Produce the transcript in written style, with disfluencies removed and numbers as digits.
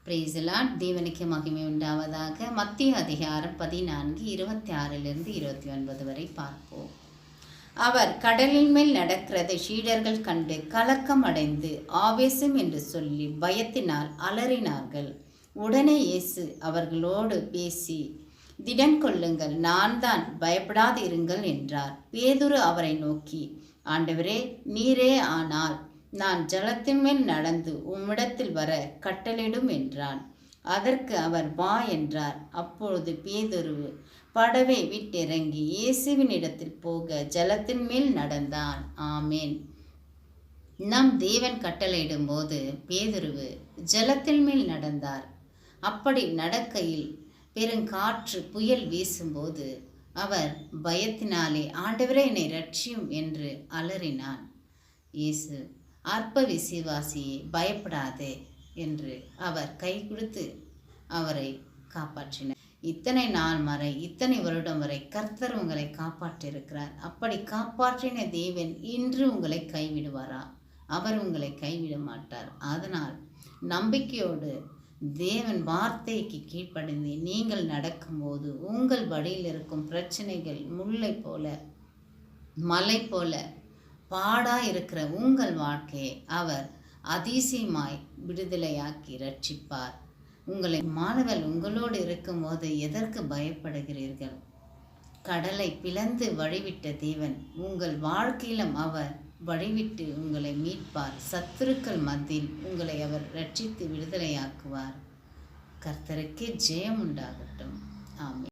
Price தேவனுக்கு மகிமை உண்டாவதாக. மத்திய அதிகாரம் 14 26 29 வரை பார்ப்போம். அவர் கடலின் மேல் நடக்கிறதை சீடர்கள் கண்டு கலக்கம் அடைந்து ஆவேசம் என்று சொல்லி பயத்தினால் அலறினார்கள். உடனே இயேசு அவர்களோடு பேசி, திடன் கொள்ளுங்கள், நான் தான், பயப்படாது இருங்கள் என்றார். பேதுரு அவரை நோக்கி, ஆண்டவரே, நீரே ஆனால் நான் ஜலத்தின் மேல் நடந்து உம்மிடத்தில் வர கட்டளையிடும் என்றான். அதற்கு அவர் வா என்றார். அப்பொழுது பேதுரு படவை விட்டிறங்கி இயேசுவின் இடத்தில் போக ஜலத்தின் மேல் நடந்தான். ஆமேன். நம் தேவன் கட்டளையிடும் போது பேதுருவு ஜலத்தின் மேல் நடந்தார். அப்படி நடக்கையில் பெருங்காற்று புயல் வீசும்போது அவர் பயத்தினாலே, ஆண்டவரே, என்னை ரட்சியும் என்று அலறினான். இயேசு, அற்ப விசுவாசியே, பயப்படாதே என்று அவர் கை கொடுத்து அவரை காப்பாற்றினார். இத்தனை வருடம் வரை கர்த்தர் உங்களை காப்பாற்றியிருக்கிறார். அப்படி காப்பாற்றின தேவன் இன்று உங்களை கைவிடுவாரா? அவர் உங்களை கைவிட மாட்டார். அதனால் நம்பிக்கையோடு தேவன் வார்த்தைக்கு கீழ்ப்படிந்து நீங்கள் நடக்கும்போது உங்கள் வழியில் இருக்கும் பிரச்சனைகள் முல்லை போல மலை போல பாடா இருக்கிற உங்கள் வாழ்க்கையை அவர் அதிசயமாய் விடுதலையாக்கி ரட்சிப்பார். உங்களை மாணவர் உங்களோடு இருக்கும்போது எதற்கு பயப்படுகிறீர்கள்? கடலை பிளந்து வழிவிட்ட தேவன் உங்கள் வாழ்க்கையிலும் அவர் வழிவிட்டு உங்களை மீட்பார். சத்துருக்கள் மத்தியில் உங்களை அவர் ரட்சித்து விடுதலையாக்குவார். கர்த்தருக்கு ஜெயம் உண்டாகட்டும். ஆமென்.